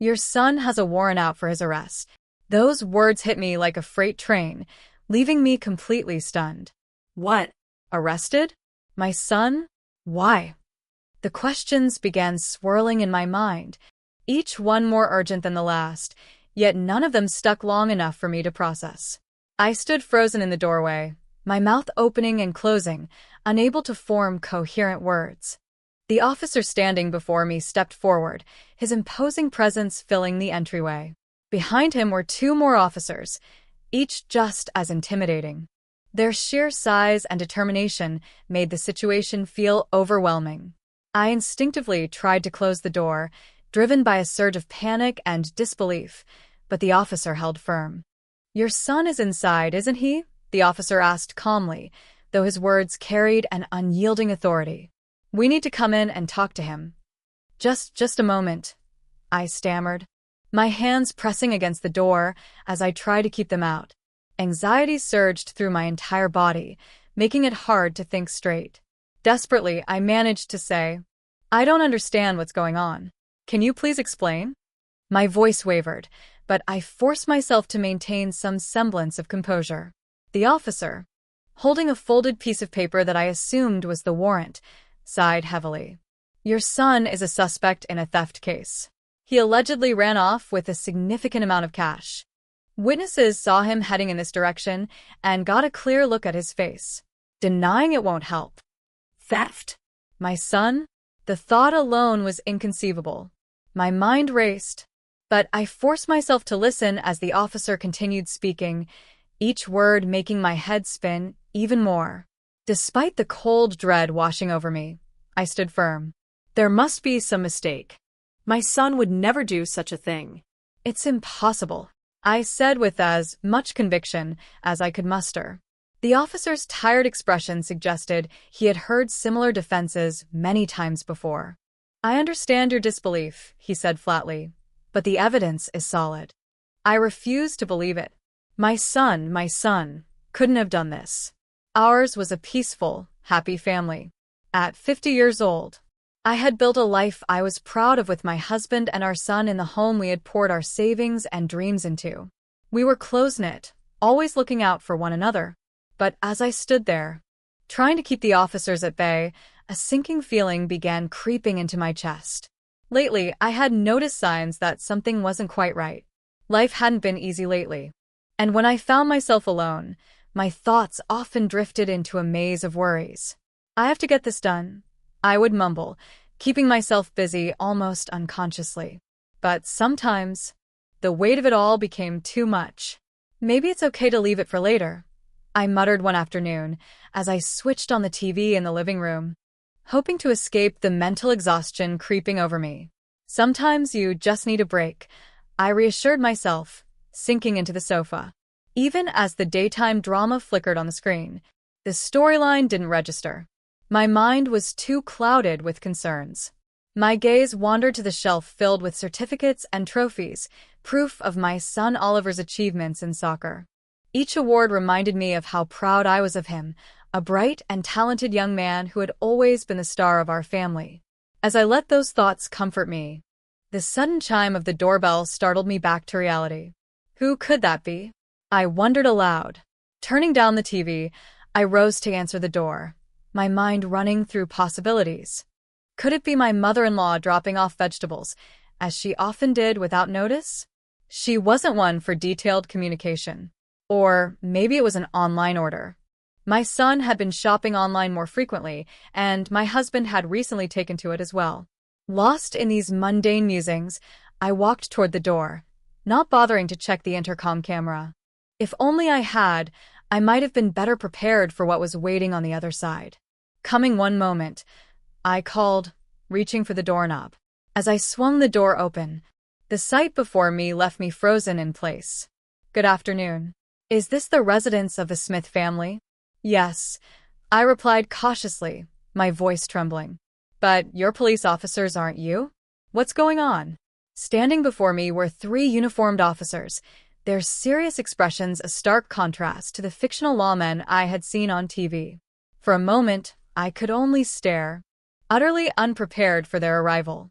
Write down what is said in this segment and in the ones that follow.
Your son has a warrant out for his arrest. Those words hit me like a freight train, leaving me completely stunned. What? Arrested? My son? Why? The questions began swirling in my mind, each one more urgent than the last, yet none of them stuck long enough for me to process. I stood frozen in the doorway, my mouth opening and closing, unable to form coherent words. The officer standing before me stepped forward, his imposing presence filling the entryway. Behind him were two more officers, each just as intimidating. Their sheer size and determination made the situation feel overwhelming. I instinctively tried to close the door, driven by a surge of panic and disbelief, but the officer held firm. "Your son is inside, isn't he?" the officer asked calmly, though his words carried an unyielding authority. "We need to come in and talk to him." Just a moment," I stammered, my hands pressing against the door as I tried to keep them out. Anxiety surged through my entire body, making it hard to think straight. Desperately, I managed to say, "I don't understand what's going on. Can you please explain?" My voice wavered, but I forced myself to maintain some semblance of composure. The officer, holding a folded piece of paper that I assumed was the warrant, sighed heavily. "Your son is a suspect in a theft case. He allegedly ran off with a significant amount of cash. Witnesses saw him heading in this direction and got a clear look at his face. Denying it won't help." Theft? My son? The thought alone was inconceivable. My mind raced, but I forced myself to listen as the officer continued speaking, each word making my head spin even more. Despite the cold dread washing over me, I stood firm. There must be some mistake. My son would never do such a thing. "It's impossible," I said with as much conviction as I could muster. The officer's tired expression suggested he had heard similar defenses many times before. "I understand your disbelief," he said flatly, "but the evidence is solid." I refused to believe it. My son couldn't have done this. Ours was a peaceful, happy family. At 50 years old, I had built a life I was proud of with my husband and our son in the home we had poured our savings and dreams into. We were close-knit, always looking out for one another. But as I stood there, trying to keep the officers at bay, a sinking feeling began creeping into my chest. Lately, I had noticed signs that something wasn't quite right. Life hadn't been easy lately. And when I found myself alone, my thoughts often drifted into a maze of worries. "I have to get this done," I would mumble, keeping myself busy almost unconsciously. But sometimes, the weight of it all became too much. "Maybe it's okay to leave it for later," I muttered one afternoon as I switched on the TV in the living room, hoping to escape the mental exhaustion creeping over me. "Sometimes you just need a break," I reassured myself, sinking into the sofa. Even as the daytime drama flickered on the screen, the storyline didn't register. My mind was too clouded with concerns. My gaze wandered to the shelf filled with certificates and trophies, proof of my son Oliver's achievements in soccer. Each award reminded me of how proud I was of him, a bright and talented young man who had always been the star of our family. As I let those thoughts comfort me, the sudden chime of the doorbell startled me back to reality. Who could that be? I wondered aloud. Turning down the TV, I rose to answer the door, my mind running through possibilities. Could it be my mother-in-law dropping off vegetables, as she often did without notice? She wasn't one for detailed communication. Or maybe it was an online order. My son had been shopping online more frequently, and my husband had recently taken to it as well. Lost in these mundane musings, I walked toward the door, not bothering to check the intercom camera. If only I had, I might have been better prepared for what was waiting on the other side. "Coming one moment," I called, reaching for the doorknob. As I swung the door open, the sight before me left me frozen in place. "Good afternoon. Is this the residence of the Smith family?" "Yes," I replied cautiously, my voice trembling. "But you're police officers, aren't you? What's going on?" Standing before me were 3 uniformed officers, their serious expressions a stark contrast to the fictional lawmen I had seen on TV. For a moment, I could only stare, utterly unprepared for their arrival.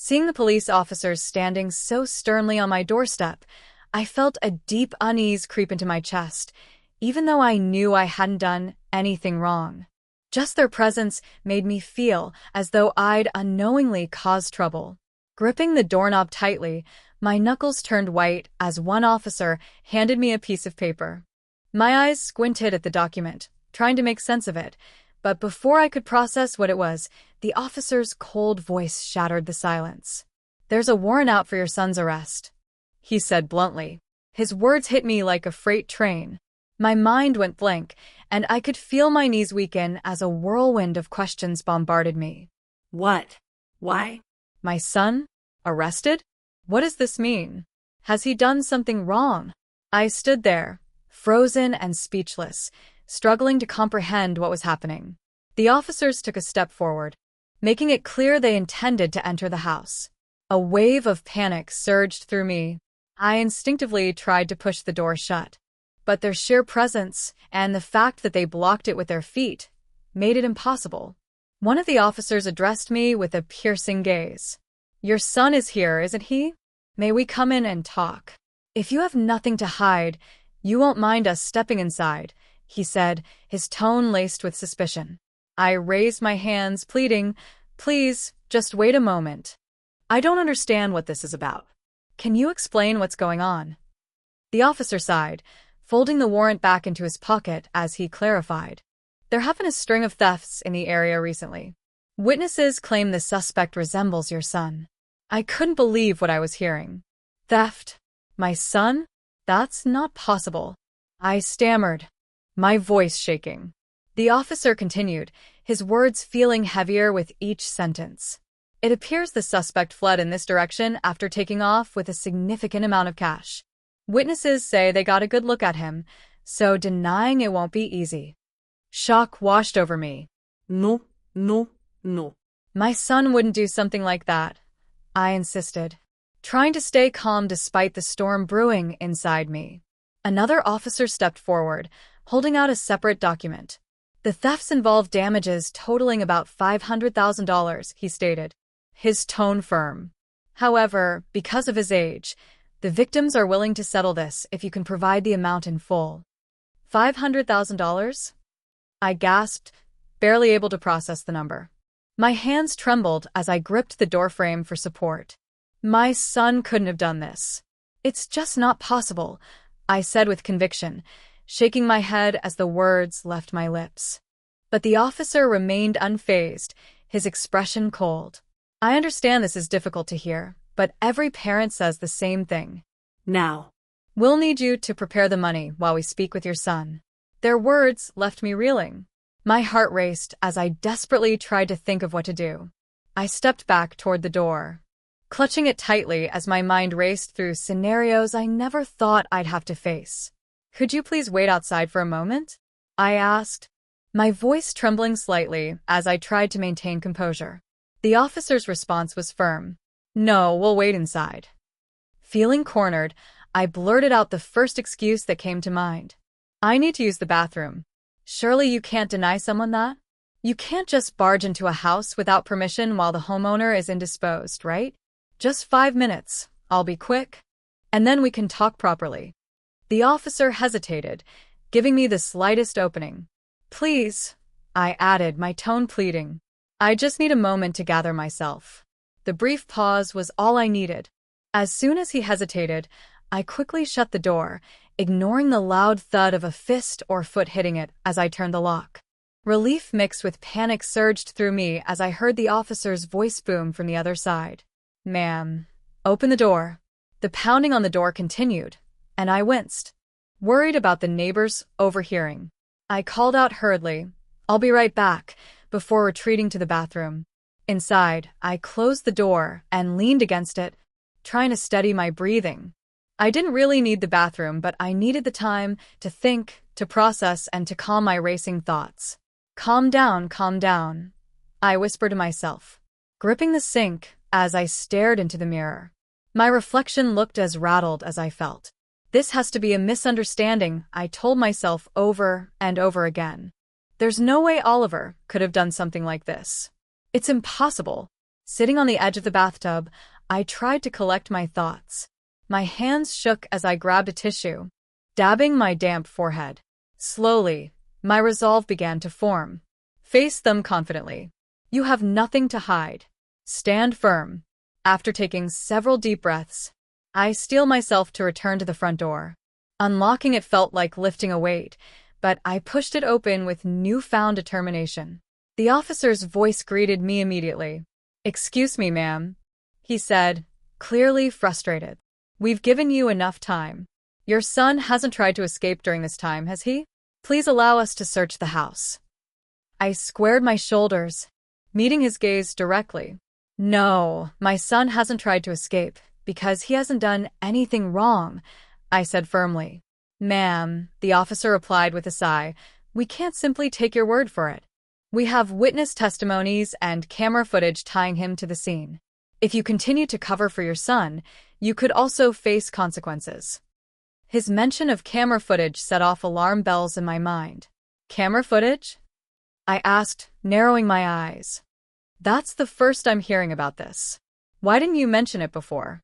Seeing the police officers standing so sternly on my doorstep, I felt a deep unease creep into my chest, even though I knew I hadn't done anything wrong. Just their presence made me feel as though I'd unknowingly caused trouble. Gripping the doorknob tightly, my knuckles turned white as one officer handed me a piece of paper. My eyes squinted at the document, trying to make sense of it, but before I could process what it was, the officer's cold voice shattered the silence. "There's a warrant out for your son's arrest," he said bluntly. His words hit me like a freight train. My mind went blank, and I could feel my knees weaken as a whirlwind of questions bombarded me. What? Why? My son? Arrested? What does this mean? Has he done something wrong? I stood there, frozen and speechless, struggling to comprehend what was happening. The officers took a step forward, making it clear they intended to enter the house. A wave of panic surged through me. I instinctively tried to push the door shut, but their sheer presence and the fact that they blocked it with their feet made it impossible. One of the officers addressed me with a piercing gaze. "Your son is here, isn't he? May we come in and talk? If you have nothing to hide, you won't mind us stepping inside," he said, his tone laced with suspicion. I raised my hands, pleading, "Please, just wait a moment. I don't understand what this is about. Can you explain what's going on?" The officer sighed, folding the warrant back into his pocket as he clarified. "There have been a string of thefts in the area recently. Witnesses claim the suspect resembles your son." I couldn't believe what I was hearing. "Theft? My son? That's not possible," I stammered, my voice shaking. The officer continued, his words feeling heavier with each sentence. "It appears the suspect fled in this direction after taking off with a significant amount of cash. Witnesses say they got a good look at him, so denying it won't be easy." Shock washed over me. No, no, no. "My son wouldn't do something like that," I insisted, trying to stay calm despite the storm brewing inside me. Another officer stepped forward, holding out a separate document. "The thefts involved damages totaling about $500,000, he stated, his tone firm. "However, because of his age, the victims are willing to settle this if you can provide the amount in full." $500,000? I gasped, barely able to process the number. My hands trembled as I gripped the doorframe for support. "My son couldn't have done this. It's just not possible," I said with conviction, shaking my head as the words left my lips. But the officer remained unfazed, his expression cold. "I understand this is difficult to hear, but every parent says the same thing. Now. We'll need you to prepare the money while we speak with your son." Their words left me reeling. My heart raced as I desperately tried to think of what to do. I stepped back toward the door, clutching it tightly as my mind raced through scenarios I never thought I'd have to face. "Could you please wait outside for a moment?" I asked, my voice trembling slightly as I tried to maintain composure. The officer's response was firm. "No, we'll wait inside." Feeling cornered, I blurted out the first excuse that came to mind. "I need to use the bathroom." "Surely you can't deny someone that? You can't just barge into a house without permission while the homeowner is indisposed, right? Just 5 minutes. I'll be quick. And then we can talk properly." The officer hesitated, giving me the slightest opening. "Please," I added, my tone pleading. "I just need a moment to gather myself." The brief pause was all I needed. As soon as he hesitated, I quickly shut the door, ignoring the loud thud of a fist or foot hitting it as I turned the lock. Relief mixed with panic surged through me as I heard the officer's voice boom from the other side. "Ma'am, open the door." The pounding on the door continued, and I winced, worried about the neighbors overhearing. I called out hurriedly, "I'll be right back," before retreating to the bathroom. Inside, I closed the door and leaned against it, trying to steady my breathing. I didn't really need the bathroom, but I needed the time to think, to process, and to calm my racing thoughts. Calm down," I whispered to myself, gripping the sink as I stared into the mirror. My reflection looked as rattled as I felt. "This has to be a misunderstanding," I told myself over and over again. "There's no way Oliver could have done something like this. It's impossible." Sitting on the edge of the bathtub, I tried to collect my thoughts. My hands shook as I grabbed a tissue, dabbing my damp forehead. Slowly, my resolve began to form. Face them confidently. You have nothing to hide. Stand firm. After taking several deep breaths, I steel myself to return to the front door. Unlocking it felt like lifting a weight, but I pushed it open with newfound determination. The officer's voice greeted me immediately. "Excuse me, ma'am," he said, clearly frustrated. "We've given you enough time. Your son hasn't tried to escape during this time, has he? Please allow us to search the house." I squared my shoulders, meeting his gaze directly. "No, my son hasn't tried to escape, because he hasn't done anything wrong," I said firmly. "Ma'am," the officer replied with a sigh, "we can't simply take your word for it. We have witness testimonies and camera footage tying him to the scene. If you continue to cover for your son, you could also face consequences." His mention of camera footage set off alarm bells in my mind. "Camera footage?" I asked, narrowing my eyes. "That's the first I'm hearing about this. Why didn't you mention it before?"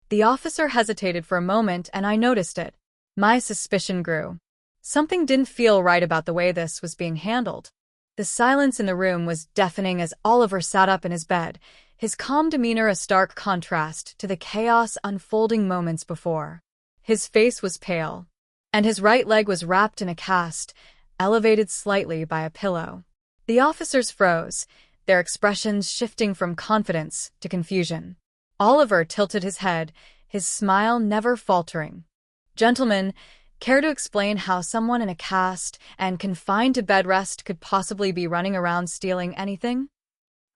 The officer hesitated for a moment, and I noticed it. My suspicion grew. Something didn't feel right about the way this was being handled. The silence in the room was deafening as Oliver sat up in his bed, his calm demeanor a stark contrast to the chaos unfolding moments before. His face was pale, and his right leg was wrapped in a cast, elevated slightly by a pillow. The officers froze, their expressions shifting from confidence to confusion. Oliver tilted his head, his smile never faltering. "Gentlemen, care to explain how someone in a cast and confined to bed rest could possibly be running around stealing anything?"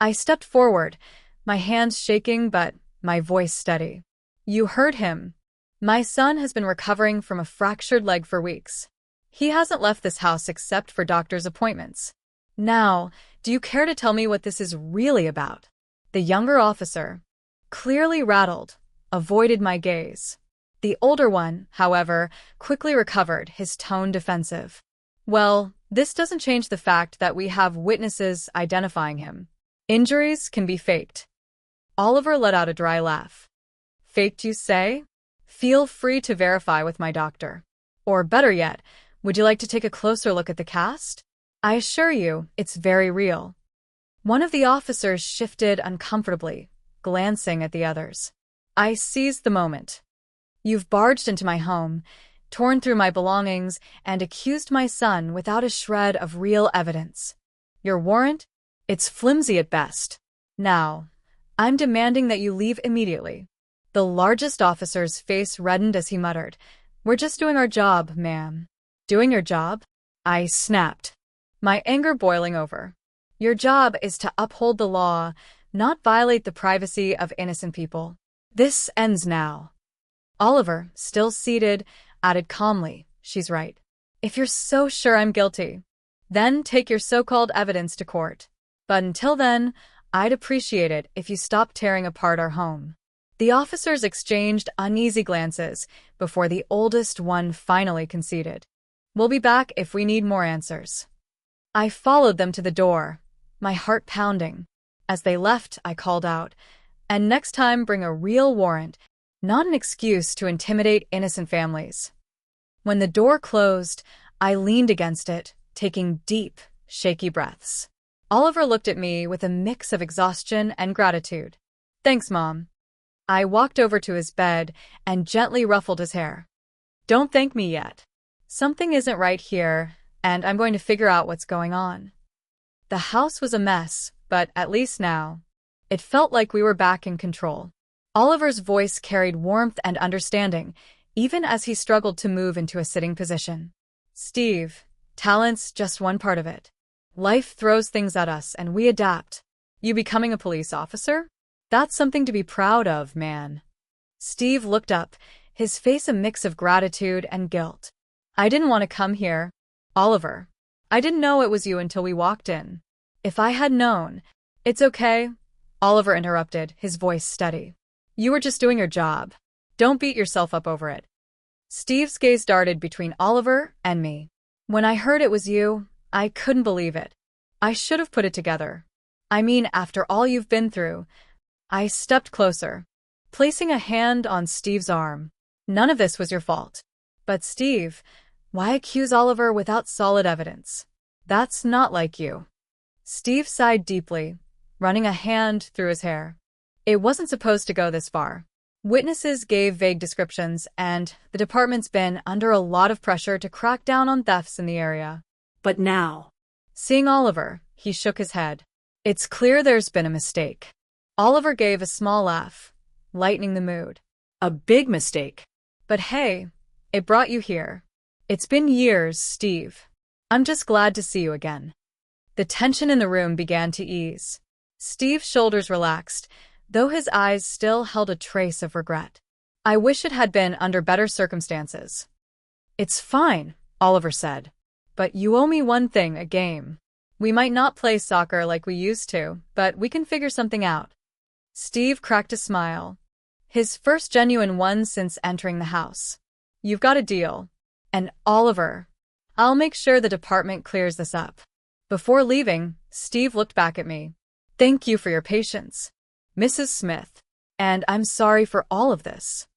I stepped forward, my hands shaking but my voice steady. "You heard him. My son has been recovering from a fractured leg for weeks. He hasn't left this house except for doctor's appointments. Now, do you care to tell me what this is really about?" The younger officer, clearly rattled, avoided my gaze. The older one, however, quickly recovered, his tone defensive. "Well, this doesn't change the fact that we have witnesses identifying him. Injuries can be faked." Oliver let out a dry laugh. "Faked, you say? Feel free to verify with my doctor. Or better yet, would you like to take a closer look at the cast? I assure you, it's very real." One of the officers shifted uncomfortably, glancing at the others. I seized the moment. "You've barged into my home, torn through my belongings, and accused my son without a shred of real evidence. Your warrant? It's flimsy at best. Now, I'm demanding that you leave immediately." The largest officer's face reddened as he muttered, "We're just doing our job, ma'am." "Doing your job?" I snapped, my anger boiling over. "Your job is to uphold the law, not violate the privacy of innocent people. This ends now." Oliver, still seated, added calmly, "She's right. If you're so sure I'm guilty, then take your so-called evidence to court. But until then, I'd appreciate it if you stopped tearing apart our home." The officers exchanged uneasy glances before the oldest one finally conceded. "We'll be back if we need more answers." I followed them to the door, my heart pounding. As they left, I called out, "And next time bring a real warrant, not an excuse to intimidate innocent families." When the door closed, I leaned against it, taking deep, shaky breaths. Oliver looked at me with a mix of exhaustion and gratitude. "Thanks, Mom." I walked over to his bed and gently ruffled his hair. "Don't thank me yet. Something isn't right here, and I'm going to figure out what's going on." The house was a mess, but at least now, it felt like we were back in control. Oliver's voice carried warmth and understanding, even as he struggled to move into a sitting position. "Steve, talent's just one part of it. Life throws things at us, and we adapt. You becoming a police officer? That's something to be proud of, man." Steve looked up, his face a mix of gratitude and guilt. "I didn't want to come here, Oliver. I didn't know it was you until we walked in. If I had known—" "It's okay," Oliver interrupted, his voice steady. "You were just doing your job. Don't beat yourself up over it." Steve's gaze darted between Oliver and me. "When I heard it was you, I couldn't believe it. I should have put it together. I mean, after all you've been through, I stepped closer, placing a hand on Steve's arm. None of this was your fault. But Steve, why accuse Oliver without solid evidence? That's not like you. Steve sighed deeply, running a hand through his hair. It wasn't supposed to go this far. Witnesses gave vague descriptions, and the department's been under a lot of pressure to crack down on thefts in the area. But now, Seeing Oliver, he shook his head. It's clear there's been a mistake. Oliver gave a small laugh, lightening the mood. a big mistake. But hey, it brought you here. It's been years, Steve. I'm just glad to see you again. The tension in the room began to ease. Steve's shoulders relaxed, though his eyes still held a trace of regret. I wish it had been under better circumstances. It's fine, Oliver said. But you owe me one thing, a game. We might not play soccer like we used to, but we can figure something out. Steve cracked a smile. His first genuine one since entering the house. You've got a deal. And Oliver, I'll make sure the department clears this up. Before leaving, Steve looked back at me. Thank you for your patience, Mrs. Smith. And I'm sorry for all of this.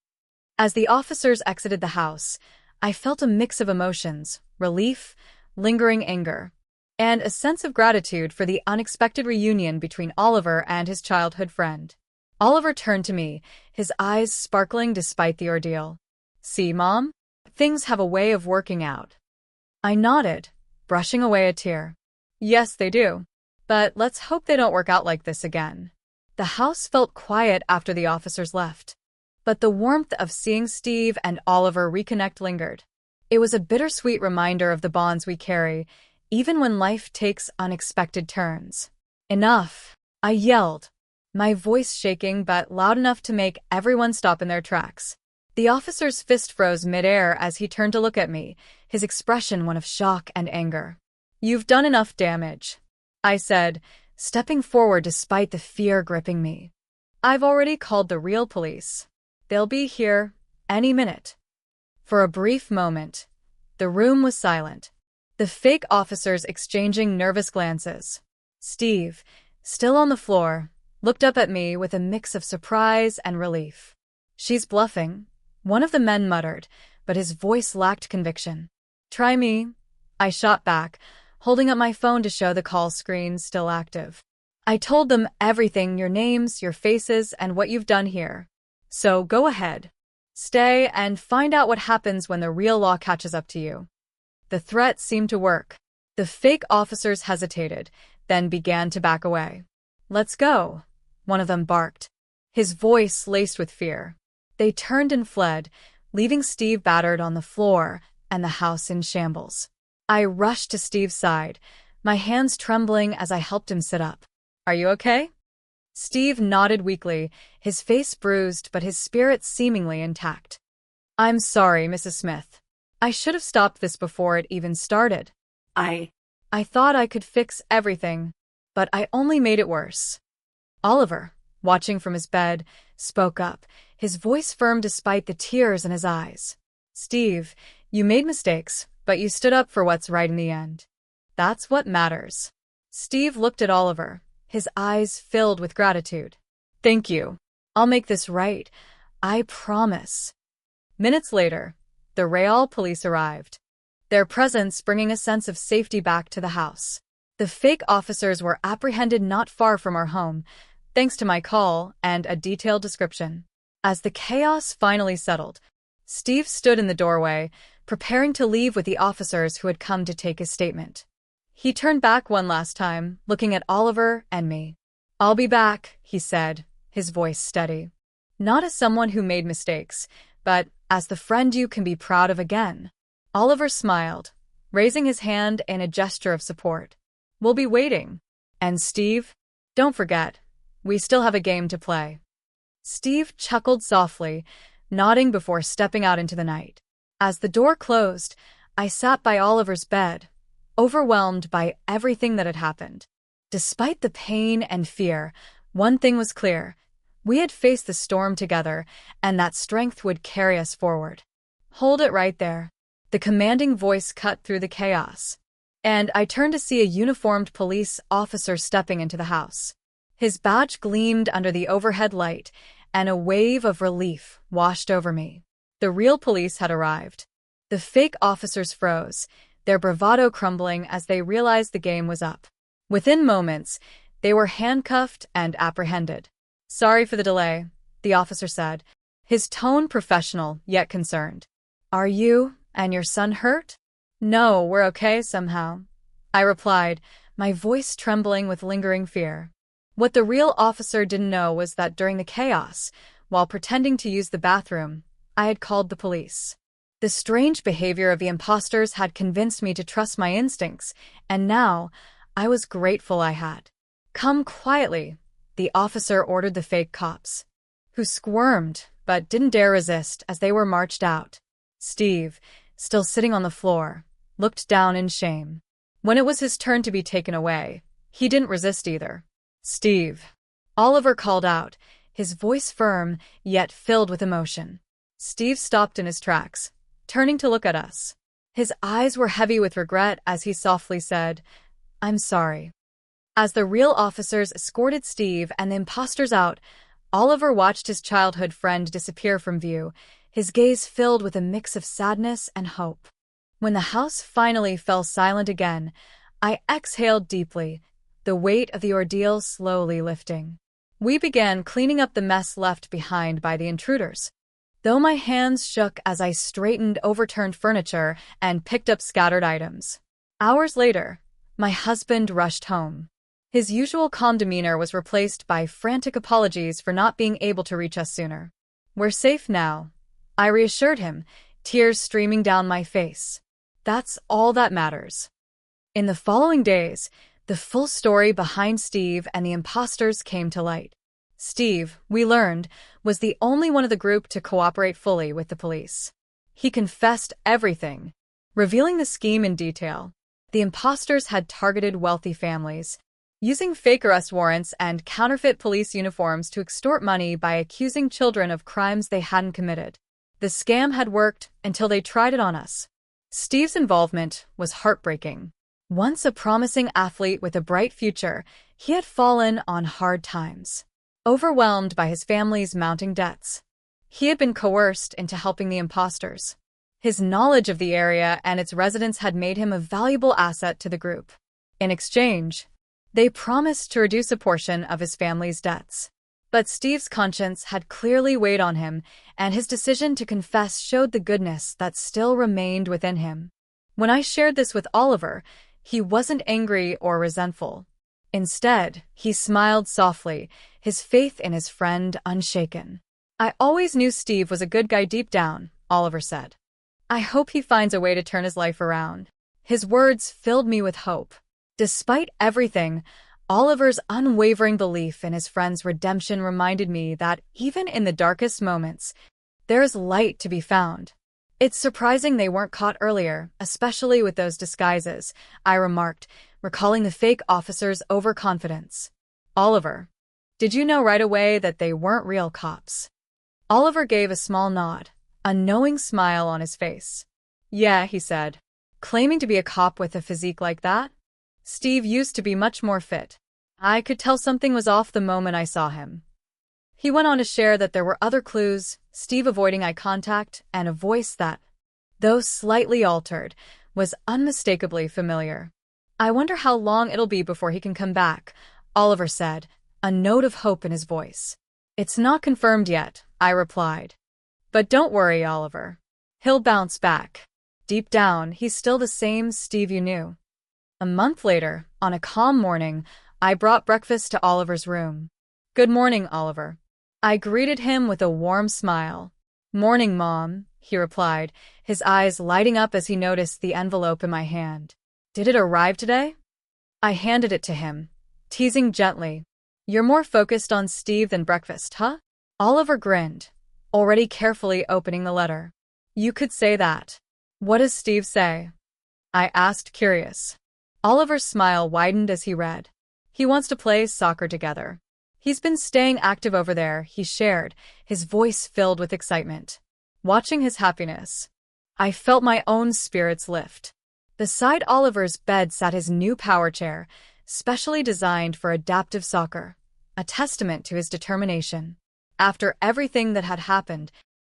As the officers exited the house, I felt a mix of emotions, relief, lingering anger, and a sense of gratitude for the unexpected reunion between Oliver and his childhood friend. Oliver turned to me, his eyes sparkling despite the ordeal. See, Mom? Things have a way of working out. I nodded, brushing away a tear. Yes, they do. But let's hope they don't work out like this again. The house felt quiet after the officers left. But the warmth of seeing Steve and Oliver reconnect lingered. It was a bittersweet reminder of the bonds we carry, even when life takes unexpected turns. Enough, I yelled, my voice shaking but loud enough to make everyone stop in their tracks. The officer's fist froze midair as he turned to look at me, his expression one of shock and anger. You've done enough damage, I said, stepping forward despite the fear gripping me. I've already called the real police. They'll be here any minute. For a brief moment, the room was silent, the fake officers exchanging nervous glances. Steve, still on the floor, looked up at me with a mix of surprise and relief. She's bluffing, one of the men muttered, but his voice lacked conviction. Try me, I shot back, holding up my phone to show the call screen still active. I told them everything, your names, your faces, and what you've done here. So go ahead. Stay and find out what happens when the real law catches up to you. The threat seemed to work. The fake officers hesitated, then began to back away. Let's go, one of them barked, his voice laced with fear. They turned and fled, leaving Steve battered on the floor and the house in shambles. I rushed to Steve's side, my hands trembling as I helped him sit up. Are you okay? Steve nodded weakly, his face bruised but his spirit seemingly intact. I'm sorry, Mrs. Smith. I should have stopped this before it even started. I thought I could fix everything, but I only made it worse. Oliver, watching from his bed, spoke up, his voice firm despite the tears in his eyes. Steve, you made mistakes, but you stood up for what's right in the end. That's what matters. Steve looked at Oliver, his eyes filled with gratitude. Thank you. I'll make this right. I promise. Minutes later, the Real police arrived, their presence bringing a sense of safety back to the house. The fake officers were apprehended not far from our home, thanks to my call and a detailed description. As the chaos finally settled, Steve stood in the doorway, preparing to leave with the officers who had come to take his statement. He turned back one last time, looking at Oliver and me. I'll be back, he said, his voice steady. Not as someone who made mistakes, but as the friend you can be proud of again. Oliver smiled, raising his hand in a gesture of support. We'll be waiting. And Steve, don't forget, we still have a game to play. Steve chuckled softly, nodding before stepping out into the night. As the door closed, I sat by Oliver's bed, overwhelmed by everything that had happened. Despite the pain and fear, one thing was clear. We had faced the storm together, and that strength would carry us forward. Hold it right there. The commanding voice cut through the chaos. And I turned to see a uniformed police officer stepping into the house. His badge gleamed under the overhead light, and a wave of relief washed over me. The real police had arrived. The fake officers froze, their bravado crumbling as they realized the game was up. Within moments, they were handcuffed and apprehended. "Sorry for the delay," the officer said, his tone professional yet concerned. "Are you and your son hurt?" "No, we're okay somehow," I replied, my voice trembling with lingering fear. What the real officer didn't know was that during the chaos, while pretending to use the bathroom, I had called the police. The strange behavior of the imposters had convinced me to trust my instincts, and now I was grateful I had. "Come quietly," the officer ordered the fake cops, who squirmed but didn't dare resist as they were marched out. Steve, still sitting on the floor, looked down in shame. When it was his turn to be taken away, he didn't resist either. "Steve," Oliver called out, his voice firm yet filled with emotion. Steve stopped in his tracks, turning to look at us. His eyes were heavy with regret as he softly said, "I'm sorry." As the real officers escorted Steve and the imposters out, Oliver watched his childhood friend disappear from view, his gaze filled with a mix of sadness and hope. When the house finally fell silent again, I exhaled deeply, the weight of the ordeal slowly lifting. We began cleaning up the mess left behind by the intruders. Though my hands shook as I straightened overturned furniture and picked up scattered items. Hours later, my husband rushed home. His usual calm demeanor was replaced by frantic apologies for not being able to reach us sooner. "We're safe now," I reassured him, tears streaming down my face. "That's all that matters." In the following days, the full story behind Steve and the imposters came to light. Steve, we learned, was the only one of the group to cooperate fully with the police. He confessed everything, revealing the scheme in detail. The imposters had targeted wealthy families, using fake arrest warrants and counterfeit police uniforms to extort money by accusing children of crimes they hadn't committed. The scam had worked until they tried it on us. Steve's involvement was heartbreaking. Once a promising athlete with a bright future, he had fallen on hard times. Overwhelmed by his family's mounting debts, he had been coerced into helping the imposters. His knowledge of the area and its residents had made him a valuable asset to the group. In exchange, they promised to reduce a portion of his family's debts. But Steve's conscience had clearly weighed on him, and his decision to confess showed the goodness that still remained within him. When I shared this with Oliver, he wasn't angry or resentful. Instead, he smiled softly, his faith in his friend unshaken. "I always knew Steve was a good guy deep down," Oliver said. "I hope he finds a way to turn his life around." His words filled me with hope. Despite everything, Oliver's unwavering belief in his friend's redemption reminded me that even in the darkest moments, there is light to be found. "It's surprising they weren't caught earlier, especially with those disguises," I remarked, recalling the fake officers' overconfidence. "Oliver, did you know right away that they weren't real cops?" Oliver gave a small nod, a knowing smile on his face. "Yeah," he said. "Claiming to be a cop with a physique like that? Steve used to be much more fit. I could tell something was off the moment I saw him." He went on to share that there were other clues, Steve avoiding eye contact, and a voice that, though slightly altered, was unmistakably familiar. "I wonder how long it'll be before he can come back," Oliver said, a note of hope in his voice. "It's not confirmed yet," I replied. "But don't worry, Oliver. He'll bounce back. Deep down, he's still the same Steve you knew." A month later, on a calm morning, I brought breakfast to Oliver's room. "Good morning, Oliver." I greeted him with a warm smile. "Morning, Mom," he replied, his eyes lighting up as he noticed the envelope in my hand. "Did it arrive today?" I handed it to him, teasing gently. "You're more focused on Steve than breakfast, huh?" Oliver grinned, already carefully opening the letter. "You could say that." "What does Steve say?" I asked, curious. Oliver's smile widened as he read. "He wants to play soccer together. He's been staying active over there," he shared, his voice filled with excitement. Watching his happiness, I felt my own spirits lift. Beside Oliver's bed sat his new power chair, specially designed for adaptive soccer, a testament to his determination. After everything that had happened,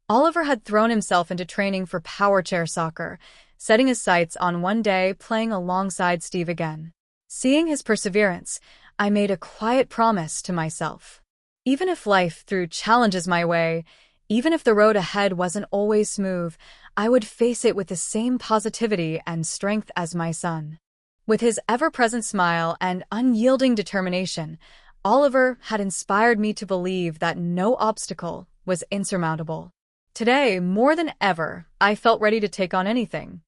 Oliver had thrown himself into training for power chair soccer, setting his sights on one day playing alongside Steve again. Seeing his perseverance, I made a quiet promise to myself. Even if life threw challenges my way, even if the road ahead wasn't always smooth, I would face it with the same positivity and strength as my son. With his ever-present smile and unyielding determination, Oliver had inspired me to believe that no obstacle was insurmountable. Today, more than ever, I felt ready to take on anything,